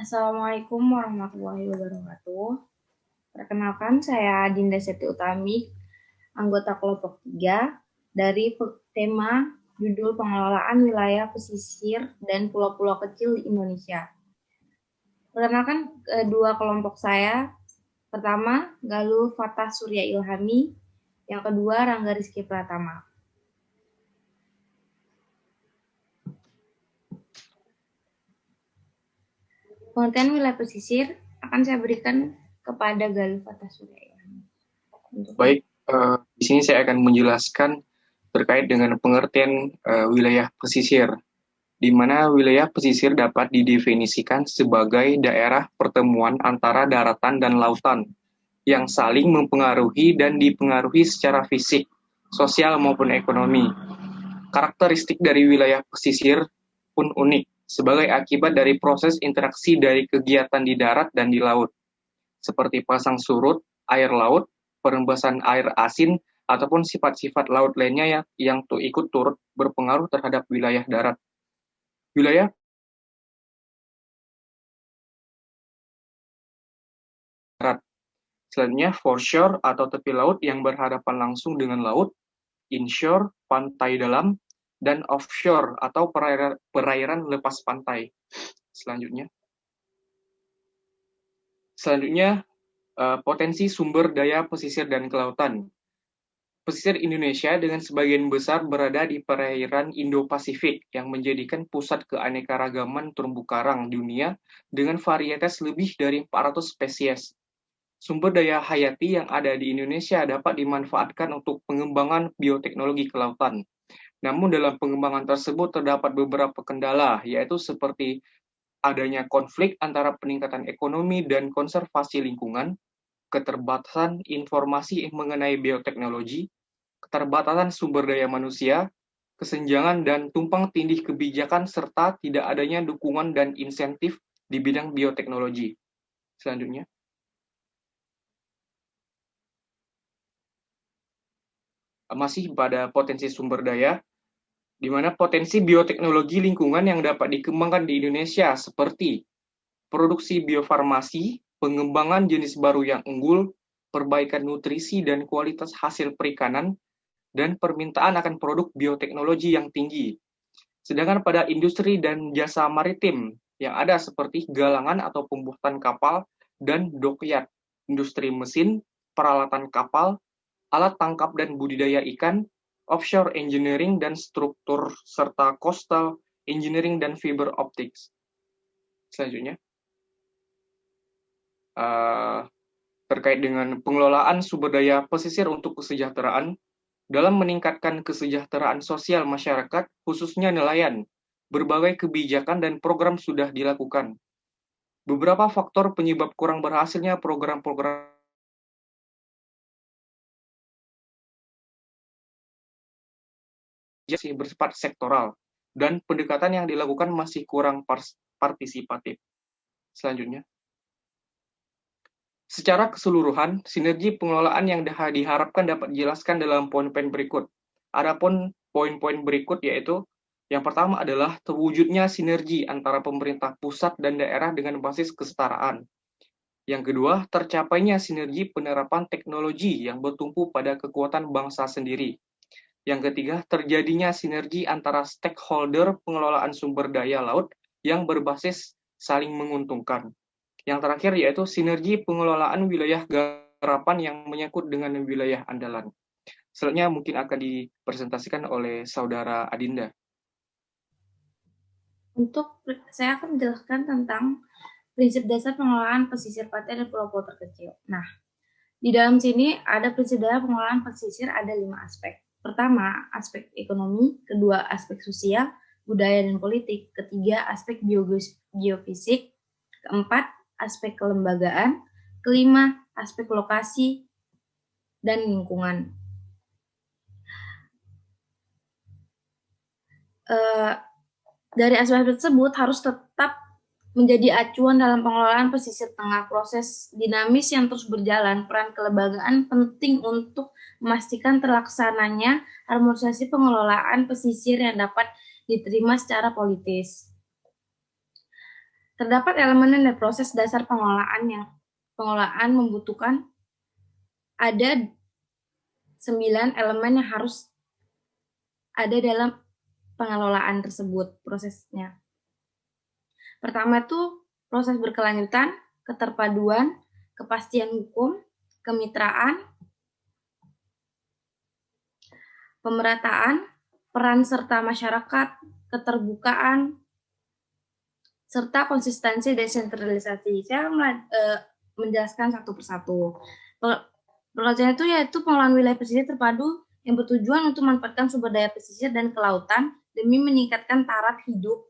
Assalamualaikum warahmatullahi wabarakatuh. Perkenalkan, saya Dinda Seti Utami, anggota kelompok 3 dari tema judul pengelolaan wilayah pesisir dan pulau-pulau kecil di Indonesia. Perkenalkan kedua kelompok saya. Pertama, Galuh Fatah Surya Ilhami. Yang kedua, Rangga Rizky Pratama. Pengertian wilayah pesisir akan saya berikan kepada Galuh Fatah Surya Ilhami. Baik, di sini saya akan menjelaskan terkait dengan pengertian wilayah pesisir, di mana wilayah pesisir dapat didefinisikan sebagai daerah pertemuan antara daratan dan lautan yang saling mempengaruhi dan dipengaruhi secara fisik, sosial maupun ekonomi. Karakteristik dari wilayah pesisir pun unik sebagai akibat dari proses interaksi dari kegiatan di darat dan di laut, seperti pasang surut, air laut, perembasan air asin, ataupun sifat-sifat laut lainnya yang ikut turut berpengaruh terhadap wilayah darat. Wilayah darat. Selanjutnya, foreshore atau tepi laut yang berhadapan langsung dengan laut, inshore, pantai dalam, dan offshore atau perairan lepas pantai. Selanjutnya, potensi sumber daya pesisir dan kelautan. Pesisir Indonesia dengan sebagian besar berada di perairan Indo-Pasifik yang menjadikan pusat keanekaragaman terumbu karang dunia dengan varietas lebih dari 400 spesies. Sumber daya hayati yang ada di Indonesia dapat dimanfaatkan untuk pengembangan bioteknologi kelautan. Namun dalam pengembangan tersebut terdapat beberapa kendala, yaitu seperti adanya konflik antara peningkatan ekonomi dan konservasi lingkungan, keterbatasan informasi mengenai bioteknologi, keterbatasan sumber daya manusia, kesenjangan dan tumpang tindih kebijakan, serta tidak adanya dukungan dan insentif di bidang bioteknologi. Selanjutnya, masih pada potensi sumber daya, di mana potensi bioteknologi lingkungan yang dapat dikembangkan di Indonesia seperti produksi biofarmasi, pengembangan jenis baru yang unggul, perbaikan nutrisi dan kualitas hasil perikanan, dan permintaan akan produk bioteknologi yang tinggi. Sedangkan pada industri dan jasa maritim yang ada seperti galangan atau pembuatan kapal dan dokyard, industri mesin, peralatan kapal, alat tangkap dan budidaya ikan, offshore engineering dan struktur, serta coastal engineering dan fiber optics. Selanjutnya, terkait dengan pengelolaan sumber daya pesisir untuk kesejahteraan, dalam meningkatkan kesejahteraan sosial masyarakat, khususnya nelayan, berbagai kebijakan dan program sudah dilakukan. Beberapa faktor penyebab kurang berhasilnya program-program masih bersifat sektoral, dan pendekatan yang dilakukan masih kurang partisipatif. Selanjutnya, secara keseluruhan, sinergi pengelolaan yang diharapkan dapat dijelaskan dalam poin-poin berikut. Adapun poin-poin berikut yaitu, yang pertama adalah terwujudnya sinergi antara pemerintah pusat dan daerah dengan basis kesetaraan. Yang kedua, tercapainya sinergi penerapan teknologi yang bertumpu pada kekuatan bangsa sendiri. Yang ketiga, terjadinya sinergi antara stakeholder pengelolaan sumber daya laut yang berbasis saling menguntungkan. Yang terakhir yaitu sinergi pengelolaan wilayah garapan yang menyangkut dengan wilayah andalan. Selanjutnya mungkin akan dipresentasikan oleh Saudara Adinda. Saya akan menjelaskan tentang prinsip dasar pengelolaan pesisir pantai dan pulau-pulau terkecil. Nah, di dalam sini ada prinsip dasar pengelolaan pesisir ada 5 aspek. Pertama, aspek ekonomi, kedua, aspek sosial, budaya dan politik, ketiga, aspek geofisik, keempat, aspek kelembagaan, kelima, aspek lokasi dan lingkungan. Dari aspek tersebut harus tetap menjadi acuan dalam pengelolaan pesisir tengah. Proses dinamis yang terus berjalan, peran kelembagaan penting untuk memastikan terlaksananya harmonisasi pengelolaan pesisir yang dapat diterima secara politis. Terdapat elemen dan proses dasar pengelolaan membutuhkan ada 9 elemen yang harus ada dalam pengelolaan tersebut prosesnya. Pertama itu proses berkelanjutan, keterpaduan, kepastian hukum, kemitraan, pemerataan, peran serta masyarakat, keterbukaan, serta konsistensi desentralisasi. Saya menjelaskan satu persatu. Pengertian itu yaitu pengelolaan wilayah pesisir terpadu yang bertujuan untuk memanfaatkan sumber daya pesisir dan kelautan demi meningkatkan taraf hidup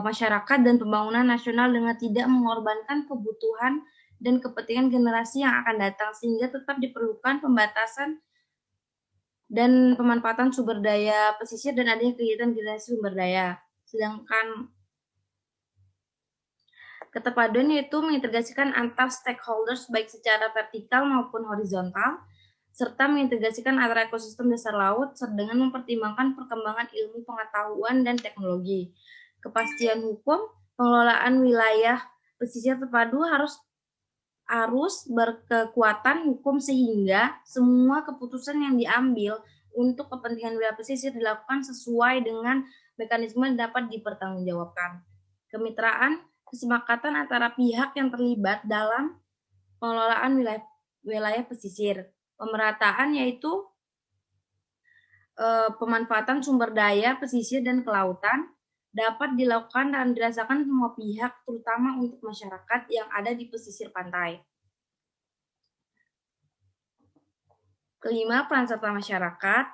masyarakat dan pembangunan nasional dengan tidak mengorbankan kebutuhan dan kepentingan generasi yang akan datang, sehingga tetap diperlukan pembatasan dan pemanfaatan sumber daya pesisir dan adanya kegiatan generasi sumber daya. Sedangkan keterpaduan yaitu mengintegrasikan antar stakeholders baik secara vertikal maupun horizontal, serta mengintegrasikan antara ekosistem dasar laut dengan mempertimbangkan perkembangan ilmu pengetahuan dan teknologi. Kepastian hukum, pengelolaan wilayah pesisir terpadu harus berkekuatan hukum sehingga semua keputusan yang diambil untuk kepentingan wilayah pesisir dilakukan sesuai dengan mekanisme yang dapat dipertanggungjawabkan. Kemitraan, kesepakatan antara pihak yang terlibat dalam pengelolaan wilayah pesisir. Pemerataan yaitu pemanfaatan sumber daya pesisir dan kelautan dapat dilakukan dan dirasakan semua pihak, terutama untuk masyarakat yang ada di pesisir pantai. Kelima, peran serta masyarakat.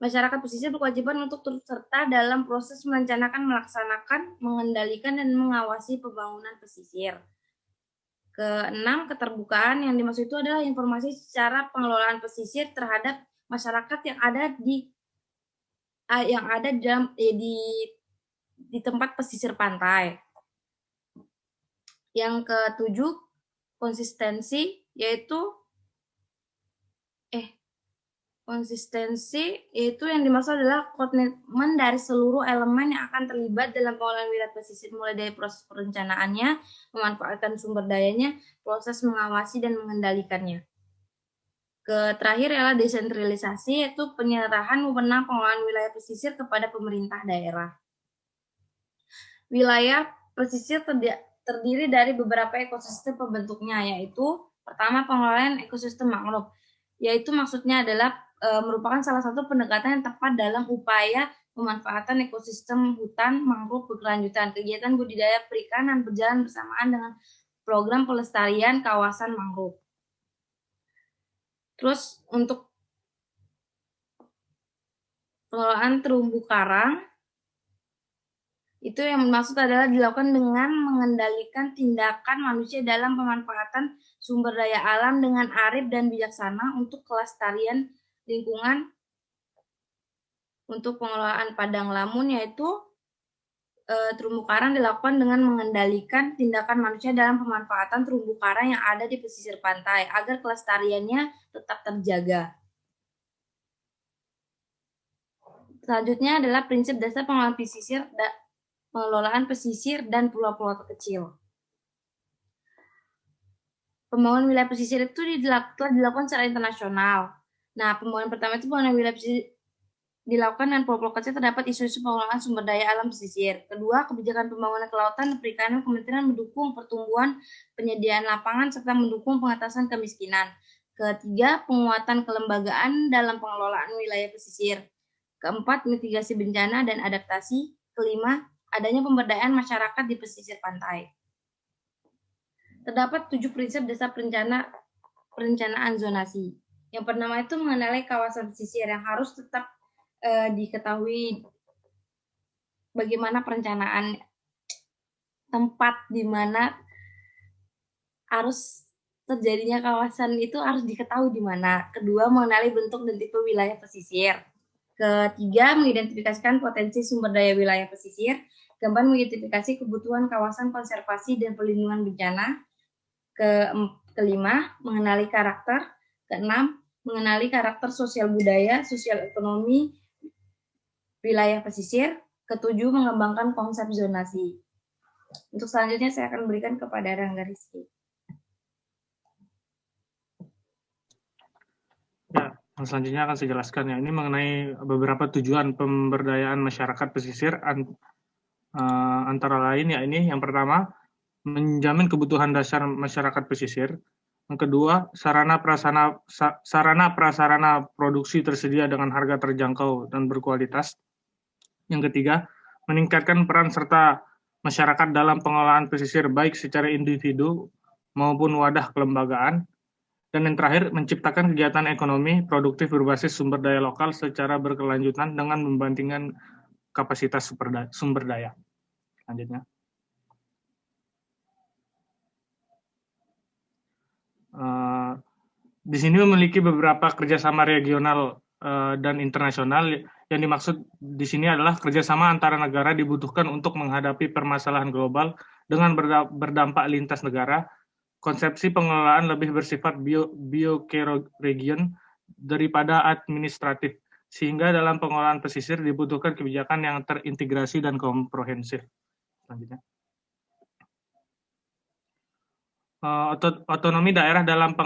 Masyarakat pesisir berkewajiban untuk turut serta dalam proses merencanakan, melaksanakan, mengendalikan, dan mengawasi pembangunan pesisir. Keenam, keterbukaan. Yang dimaksud itu adalah informasi secara pengelolaan pesisir terhadap masyarakat yang ada di tempat pesisir pantai. Yang ketujuh, konsistensi yaitu yang dimaksud adalah komitmen dari seluruh elemen yang akan terlibat dalam pengelolaan wilayah pesisir, mulai dari proses perencanaannya, memanfaatkan sumber dayanya, proses mengawasi dan mengendalikannya. Terakhir adalah desentralisasi, yaitu penyerahan wewenang pengelolaan wilayah pesisir kepada pemerintah daerah. Wilayah pesisir terdiri dari beberapa ekosistem pembentuknya, yaitu pertama pengelolaan ekosistem mangrove, yaitu maksudnya adalah merupakan salah satu pendekatan yang tepat dalam upaya pemanfaatan ekosistem hutan mangrove berkelanjutan. Kegiatan budidaya perikanan berjalan bersamaan dengan program pelestarian kawasan mangrove. Terus untuk pengelolaan terumbu karang, itu yang maksud adalah dilakukan dengan mengendalikan tindakan manusia dalam pemanfaatan sumber daya alam dengan arif dan bijaksana untuk kelestarian lingkungan. Untuk pengelolaan padang lamun, yaitu terumbu karang dilakukan dengan mengendalikan tindakan manusia dalam pemanfaatan terumbu karang yang ada di pesisir pantai agar kelestariannya tetap terjaga. Selanjutnya adalah prinsip dasar pengelolaan pesisir dan pulau-pulau terkecil. Pembangunan wilayah pesisir itu telah dilakukan secara internasional. Nah, pembangunan pertama itu pembangunan wilayah pesisir dilakukan dengan pulau-pulau kecil, terdapat isu-isu pengelolaan sumber daya alam pesisir. Kedua, kebijakan pembangunan kelautan dan perikanan kementerian mendukung pertumbuhan penyediaan lapangan serta mendukung pengentasan kemiskinan. Ketiga, penguatan kelembagaan dalam pengelolaan wilayah pesisir. Keempat, mitigasi bencana dan adaptasi. Kelima, adanya pemberdayaan masyarakat di pesisir pantai. Terdapat 7 prinsip dasar perencanaan zonasi. Yang pertama itu mengenai kawasan pesisir yang harus tetap diketahui bagaimana perencanaan tempat di mana harus terjadinya kawasan itu harus diketahui di mana. Kedua, mengenali bentuk dan tipe wilayah pesisir. Ketiga, mengidentifikasikan potensi sumber daya wilayah pesisir. Keempat, mengidentifikasi kebutuhan kawasan konservasi dan pelindungan bencana. Kelima, mengenali karakter. Keenam, mengenali karakter sosial budaya, sosial ekonomi wilayah pesisir. Ketujuh, mengembangkan konsep zonasi. Untuk selanjutnya saya akan berikan kepada Rangga Rizky. Ya, selanjutnya akan saya jelaskan ya. Ini mengenai beberapa tujuan pemberdayaan masyarakat pesisir antara lain ya ini yang pertama menjamin kebutuhan dasar masyarakat pesisir. Yang kedua, sarana prasarana produksi tersedia dengan harga terjangkau dan berkualitas. Yang ketiga, meningkatkan peran serta masyarakat dalam pengelolaan pesisir baik secara individu maupun wadah kelembagaan. Dan yang terakhir, menciptakan kegiatan ekonomi produktif berbasis sumber daya lokal secara berkelanjutan dengan membandingkan kapasitas sumber daya. Selanjutnya. Di sini memiliki beberapa kerjasama regional dan internasional. Yang dimaksud di sini adalah kerjasama antara negara dibutuhkan untuk menghadapi permasalahan global dengan berdampak lintas negara. Konsepsi pengelolaan lebih bersifat bioregion daripada administratif, sehingga dalam pengelolaan pesisir dibutuhkan kebijakan yang terintegrasi dan komprehensif. Selanjutnya. Otonomi daerah dalam pengelolaan